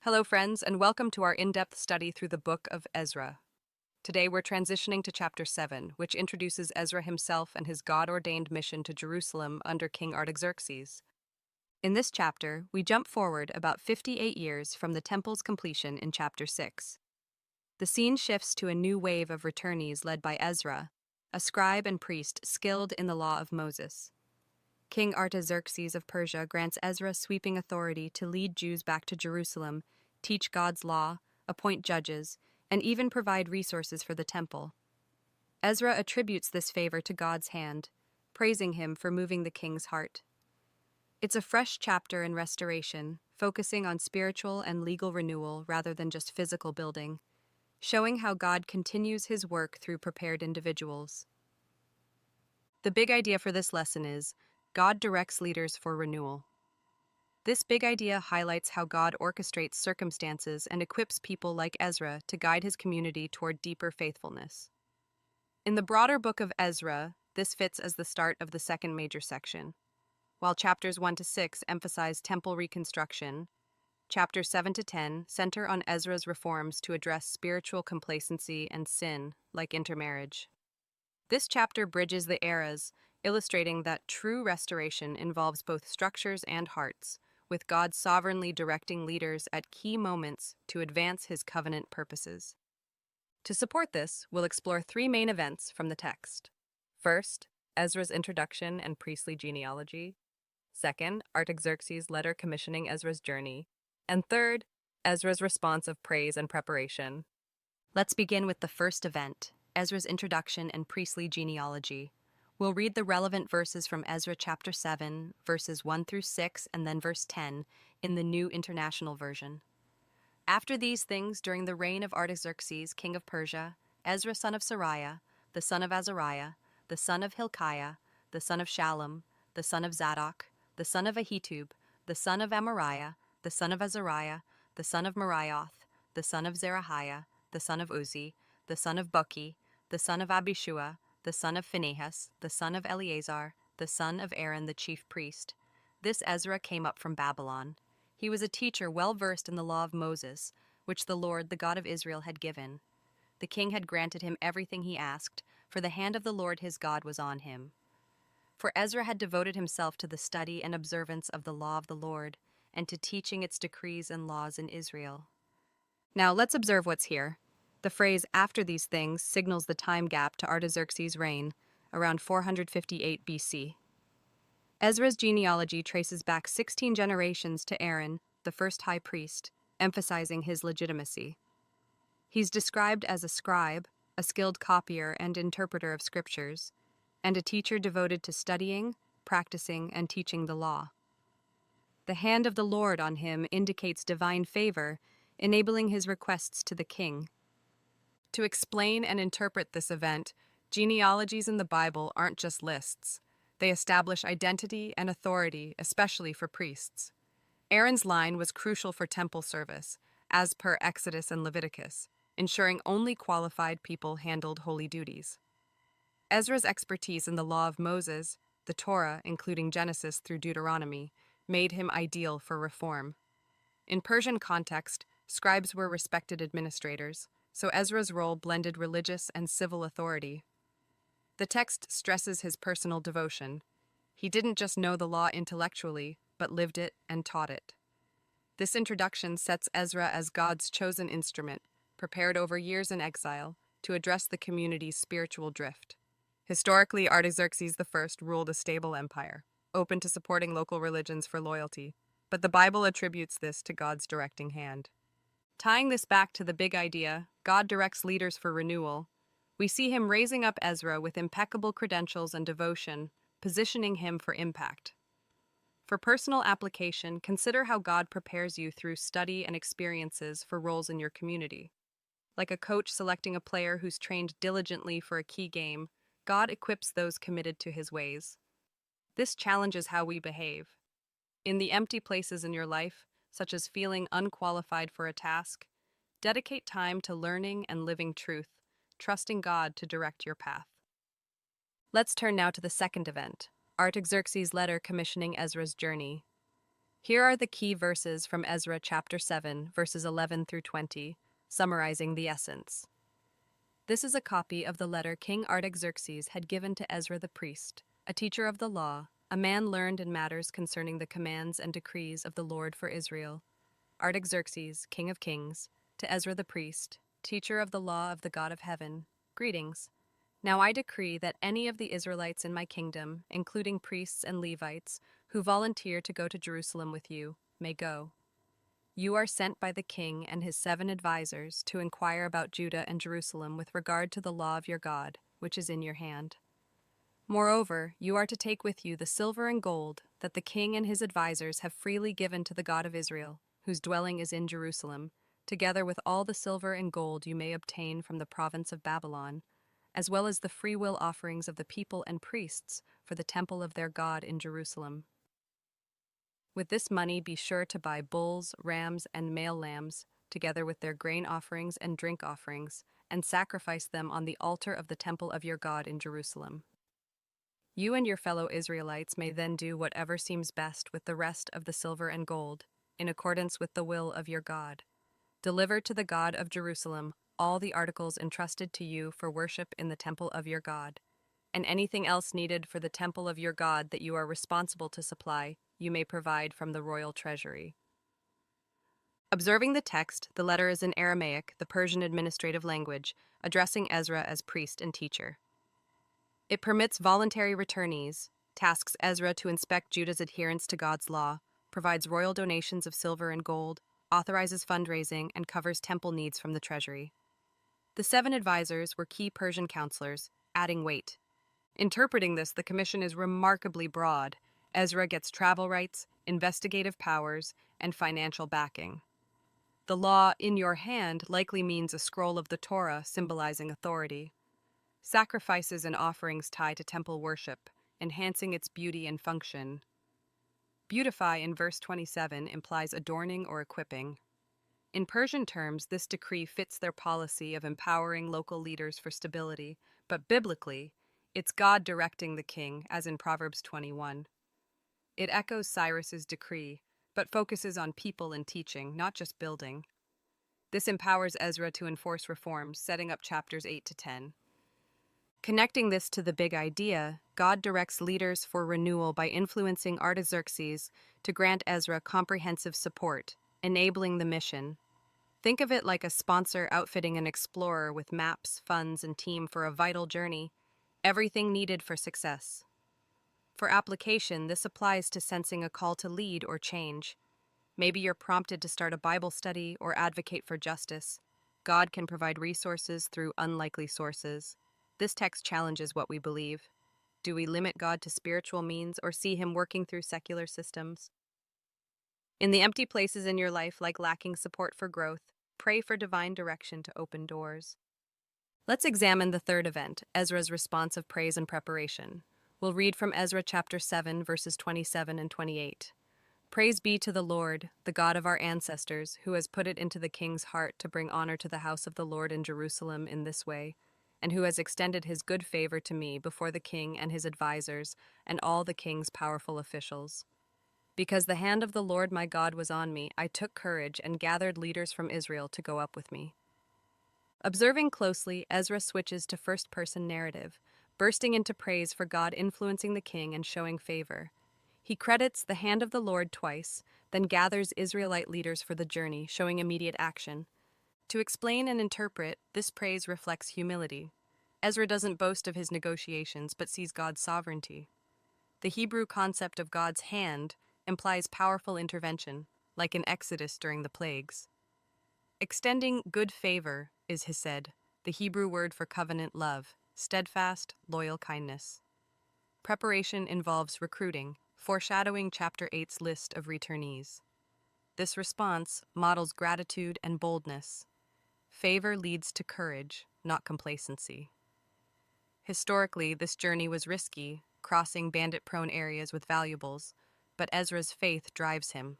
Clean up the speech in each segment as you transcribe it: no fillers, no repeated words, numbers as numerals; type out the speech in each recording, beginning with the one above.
Hello, friends, and welcome to our in-depth study through the book of Ezra. Today, we're transitioning to chapter 7, which introduces Ezra himself and his God-ordained mission to Jerusalem under King Artaxerxes. In this chapter, we jump forward about 58 years from the temple's completion in chapter 6. The scene shifts to a new wave of returnees led by Ezra, a scribe and priest skilled in the law of Moses. King Artaxerxes of Persia grants Ezra sweeping authority to lead Jews back to Jerusalem, teach God's law, appoint judges, and even provide resources for the temple. Ezra attributes this favor to God's hand, praising him for moving the king's heart. It's a fresh chapter in restoration, focusing on spiritual and legal renewal rather than just physical building, showing how God continues his work through prepared individuals. The big idea for this lesson is God directs leaders for renewal. This big idea highlights how God orchestrates circumstances and equips people like Ezra to guide his community toward deeper faithfulness. In the broader book of Ezra, this fits as the start of the second major section. While chapters 1 to 6 emphasize temple reconstruction, chapters 7 to 10 center on Ezra's reforms to address spiritual complacency and sin, like intermarriage. This chapter bridges the eras, illustrating that true restoration involves both structures and hearts, with God sovereignly directing leaders at key moments to advance his covenant purposes. To support this, we'll explore three main events from the text. First, Ezra's introduction and priestly genealogy. Second, Artaxerxes' letter commissioning Ezra's journey. And third, Ezra's response of praise and preparation. Let's begin with the first event, Ezra's introduction and priestly genealogy. We'll read the relevant verses from Ezra chapter 7, verses 1 through 6, and then verse 10 in the New International Version. After these things, during the reign of Artaxerxes, king of Persia, Ezra son of Sariah, the son of Azariah, the son of Hilkiah, the son of Shallum, the son of Zadok, the son of Ahitub, the son of Amariah, the son of Azariah, the son of Marioth, the son of Zerahiah, the son of Uzzi, the son of Buki, the son of Abishua, the son of Phinehas, the son of Eleazar, the son of Aaron the chief priest. This Ezra came up from Babylon. He was a teacher well versed in the law of Moses, which the Lord, the God of Israel, had given. The king had granted him everything he asked, for the hand of the Lord his God was on him. For Ezra had devoted himself to the study and observance of the law of the Lord, and to teaching its decrees and laws in Israel. Now let's observe what's here. The phrase "after these things" signals the time gap to Artaxerxes' reign, around 458 BC. Ezra's genealogy traces back 16 generations to Aaron, the first high priest, emphasizing his legitimacy. He's described as a scribe, a skilled copier and interpreter of scriptures, and a teacher devoted to studying, practicing, and teaching the law. The hand of the Lord on him indicates divine favor, enabling his requests to the king. To explain and interpret this event, genealogies in the Bible aren't just lists. They establish identity and authority, especially for priests. Aaron's line was crucial for temple service, as per Exodus and Leviticus, ensuring only qualified people handled holy duties. Ezra's expertise in the law of Moses, the Torah, including Genesis through Deuteronomy, made him ideal for reform. In Persian context, scribes were respected administrators, so Ezra's role blended religious and civil authority. The text stresses his personal devotion. He didn't just know the law intellectually, but lived it and taught it. This introduction sets Ezra as God's chosen instrument, prepared over years in exile, to address the community's spiritual drift. Historically, Artaxerxes I ruled a stable empire, open to supporting local religions for loyalty, but the Bible attributes this to God's directing hand. Tying this back to the big idea, God directs leaders for renewal, we see him raising up Ezra with impeccable credentials and devotion, positioning him for impact. For personal application, consider how God prepares you through study and experiences for roles in your community. Like a coach selecting a player who's trained diligently for a key game, God equips those committed to his ways. This challenges how we behave. In the empty places in your life, such as feeling unqualified for a task, dedicate time to learning and living truth, trusting God to direct your path. Let's turn now to the second event, Artaxerxes' letter commissioning Ezra's journey. Here are the key verses from Ezra chapter 7, verses 11 through 20, summarizing the essence. This is a copy of the letter King Artaxerxes had given to Ezra the priest, a teacher of the law, a man learned in matters concerning the commands and decrees of the Lord for Israel. Artaxerxes, king of kings, to Ezra the priest, teacher of the law of the God of heaven, greetings. Now I decree that any of the Israelites in my kingdom, including priests and Levites, who volunteer to go to Jerusalem with you, may go. You are sent by the king and his 7 advisers to inquire about Judah and Jerusalem with regard to the law of your God, which is in your hand. Moreover, you are to take with you the silver and gold that the king and his advisers have freely given to the God of Israel, whose dwelling is in Jerusalem, together with all the silver and gold you may obtain from the province of Babylon, as well as the freewill offerings of the people and priests for the temple of their God in Jerusalem. With this money be sure to buy bulls, rams, and male lambs, together with their grain offerings and drink offerings, and sacrifice them on the altar of the temple of your God in Jerusalem. You and your fellow Israelites may then do whatever seems best with the rest of the silver and gold, in accordance with the will of your God. Deliver to the God of Jerusalem all the articles entrusted to you for worship in the temple of your God, and anything else needed for the temple of your God that you are responsible to supply, you may provide from the royal treasury. Observing the text, the letter is in Aramaic, the Persian administrative language, addressing Ezra as priest and teacher. It permits voluntary returnees, tasks Ezra to inspect Judah's adherence to God's law, provides royal donations of silver and gold, authorizes fundraising, and covers temple needs from the treasury. The 7 advisors were key Persian counselors, adding weight. Interpreting this, the commission is remarkably broad. Ezra gets travel rights, investigative powers, and financial backing. The law in your hand likely means a scroll of the Torah symbolizing authority. Sacrifices and offerings tie to temple worship, enhancing its beauty and function. Beautify in verse 27 implies adorning or equipping. In Persian terms, this decree fits their policy of empowering local leaders for stability, but biblically, it's God directing the king, as in Proverbs 21. It echoes Cyrus's decree, but focuses on people and teaching, not just building. This empowers Ezra to enforce reforms, setting up chapters 8 to 10. Connecting this to the big idea, God directs leaders for renewal by influencing Artaxerxes to grant Ezra comprehensive support, enabling the mission. Think of it like a sponsor outfitting an explorer with maps, funds, and team for a vital journey, everything needed for success. For application, this applies to sensing a call to lead or change. Maybe you're prompted to start a Bible study or advocate for justice. God can provide resources through unlikely sources. This text challenges what we believe. Do we limit God to spiritual means or see him working through secular systems? In the empty places in your life, like lacking support for growth, pray for divine direction to open doors. Let's examine the third event, Ezra's response of praise and preparation. We'll read from Ezra chapter 7, verses 27 and 28. Praise be to the Lord, the God of our ancestors, who has put it into the king's heart to bring honor to the house of the Lord in Jerusalem in this way, and who has extended his good favor to me before the king and his advisers and all the king's powerful officials. Because the hand of the Lord my God was on me, I took courage and gathered leaders from Israel to go up with me. Observing closely, Ezra switches to first-person narrative, bursting into praise for God influencing the king and showing favor. He credits the hand of the Lord twice, then gathers Israelite leaders for the journey, showing immediate action. To explain and interpret, this praise reflects humility. Ezra doesn't boast of his negotiations, but sees God's sovereignty. The Hebrew concept of God's hand implies powerful intervention, like in Exodus during the plagues. Extending good favor is hesed, the Hebrew word for covenant love, steadfast, loyal kindness. Preparation involves recruiting, foreshadowing chapter 8's list of returnees. This response models gratitude and boldness. Favor leads to courage, not complacency. Historically, this journey was risky, crossing bandit-prone areas with valuables, but Ezra's faith drives him.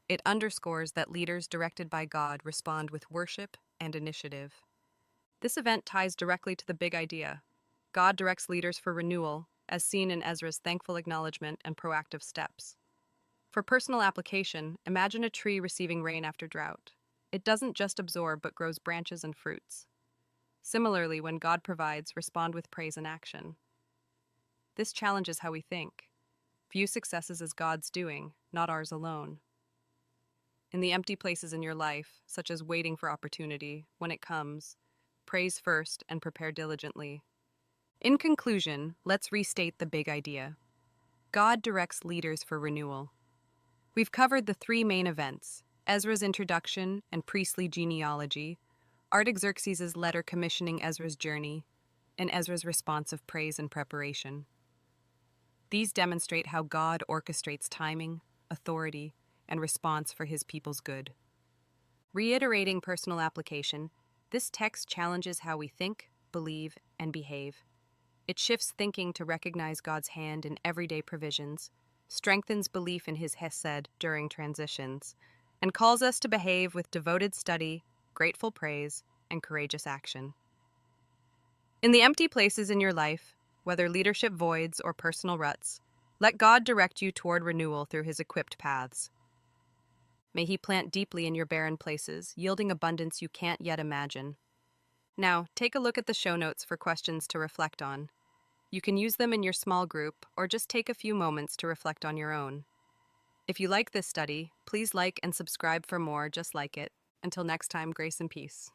It underscores that leaders directed by God respond with worship and initiative. This event ties directly to the big idea. God directs leaders for renewal, as seen in Ezra's thankful acknowledgement and proactive steps. For personal application, imagine a tree receiving rain after drought. It doesn't just absorb but grows branches and fruits. Similarly, when God provides, respond with praise and action. This challenges how we think. View successes as God's doing, not ours alone. In the empty places in your life, such as waiting for opportunity, when it comes, praise first and prepare diligently. In conclusion, let's restate the big idea. God directs leaders for renewal. We've covered the three main events: Ezra's introduction and priestly genealogy, Artaxerxes' letter commissioning Ezra's journey, and Ezra's response of praise and preparation. These demonstrate how God orchestrates timing, authority, and response for his people's good. Reiterating personal application, this text challenges how we think, believe, and behave. It shifts thinking to recognize God's hand in everyday provisions, strengthens belief in his hesed during transitions, and calls us to behave with devoted study, grateful praise, and courageous action. In the empty places in your life, whether leadership voids or personal ruts, let God direct you toward renewal through his equipped paths. May he plant deeply in your barren places, yielding abundance you can't yet imagine. Now, take a look at the show notes for questions to reflect on. You can use them in your small group or just take a few moments to reflect on your own. If you like this study, please like and subscribe for more just like it. Until next time, grace and peace.